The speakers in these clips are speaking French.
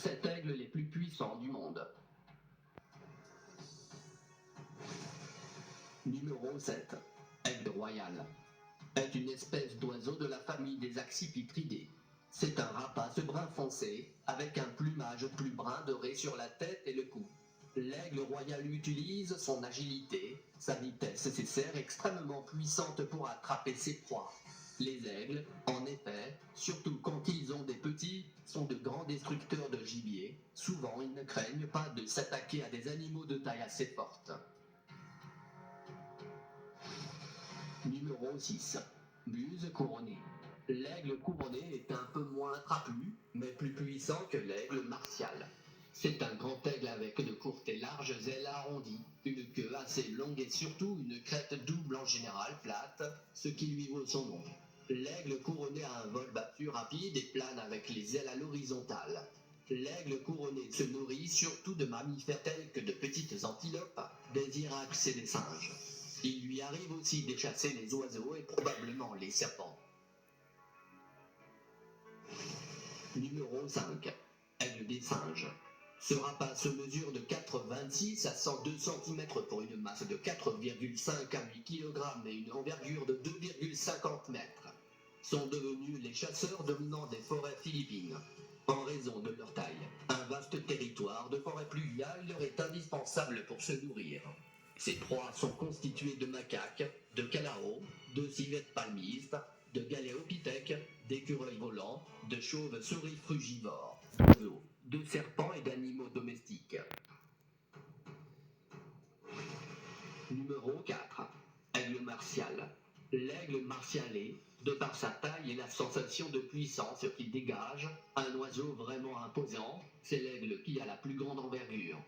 7 aigles les plus puissants du monde. Numéro 7. Aigle royal. Est une espèce d'oiseau de la famille des Accipitridés. C'est un rapace brun foncé, avec un plumage plus brun doré sur la tête et le cou. L'aigle royal utilise son agilité, sa vitesse et ses serres extrêmement puissantes pour attraper ses proies. Les aigles, en effet, surtout quand ils ont des petits, sont de grands destructeurs de gibier. Souvent, ils ne craignent pas de s'attaquer à des animaux de taille assez forte. Numéro 6. Buse couronnée. L'aigle couronné est un peu moins trapu, mais plus puissant que l'aigle martial. C'est un grand aigle avec de courtes et larges ailes arrondies, une queue assez longue et surtout une crête double en général plate, ce qui lui vaut son nom. L'aigle couronné a un vol battu rapide et plane avec les ailes à l'horizontale. L'aigle couronné se nourrit surtout de mammifères tels que de petites antilopes, des irax et des singes. Il lui arrive aussi de chasser les oiseaux et probablement les serpents. Numéro 5. Aigle des singes. Ce rapace mesure de 4,26 à 102 cm pour une masse de 4,5 à 8 kg et une envergure de 2,50 mètres. Sont devenus les chasseurs dominants des forêts philippines. En raison de leur taille, un vaste territoire de forêt pluviale leur est indispensable pour se nourrir. Ces proies sont constituées de macaques, de calao, de civettes palmistes, de galéopithèques, d'écureuils volants, de chauves-souris frugivores, d'oiseaux, de serpents et d'animaux domestiques. Numéro 4. Aigle martial. L'aigle martial est, de par sa taille et la sensation de puissance qu'il dégage, un oiseau vraiment imposant. C'est l'aigle qui a la plus grande envergure.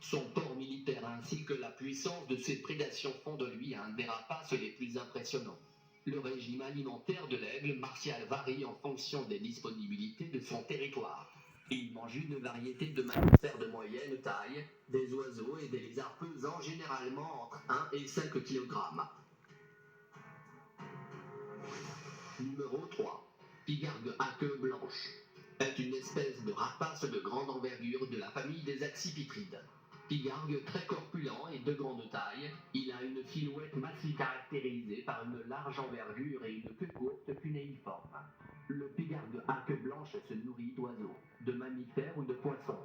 Son port militaire ainsi que la puissance de ses prédations font de lui un des rapaces les plus impressionnants. Le régime alimentaire de l'aigle martial varie en fonction des disponibilités de son territoire. Il mange une variété de mammifères de moyenne taille, des oiseaux et des lézards pesant généralement entre 1 et 5 kg. Numéro 3. Pigargue à queue blanche. Est une espèce de rapace de grande envergure de la famille des Accipitrides. Pigargue très corpulent et de grande taille, il a une silhouette massive caractérisée par une large envergure et une queue courte cunéiforme. Le pigargue à queue blanche se nourrit d'oiseaux, de mammifères ou de poissons.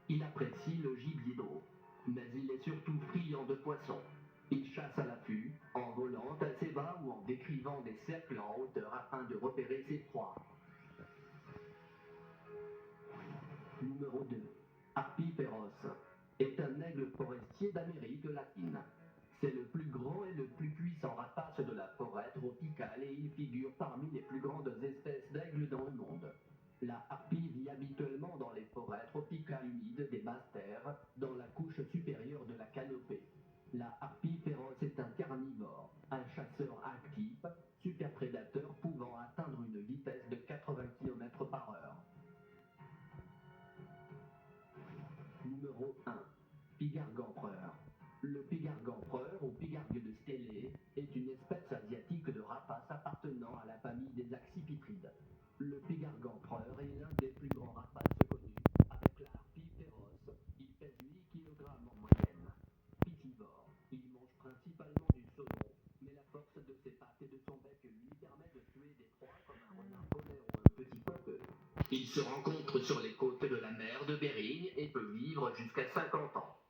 Il apprécie le gibier d'eau, mais il est surtout friand de poissons. Il chasse à l'affût, en volant assez bas ou en décrivant des cercles en hauteur afin de repérer ses proies. Numéro 2. Harpie féroce est un aigle forestier d'Amérique latine. C'est le plus grand et le plus puissant rapace de la forêt tropicale et il figure parmi les plus grandes espèces d'aigles dans le monde. La harpie vit habituellement dans les forêts tropicales humides des basses terres, dans la couche supérieure de la canopée. La harpie féroce est un carnivore, un chasseur actif, super prédateur pouvant atteindre une vitesse de 80 km/h. Numéro 1. Pigargue empereur. Le pigargue empereur ou pigargue de Stélé est une espèce asiatique de rapace appartenant à la famille des Accipitrides. Le pigargue empereur est l'un des plus grands rapaces connus, avec la harpie féroce. Il pèse 8 kg en moyenne. Piscivore, il mange principalement du saumon, mais la force de ses pattes et de son bec lui permet de tuer des proies comme un renard polaire ou un petit coq. Il se rencontre sur les côtes de la mer de Bering et peut vivre jusqu'à 50 ans.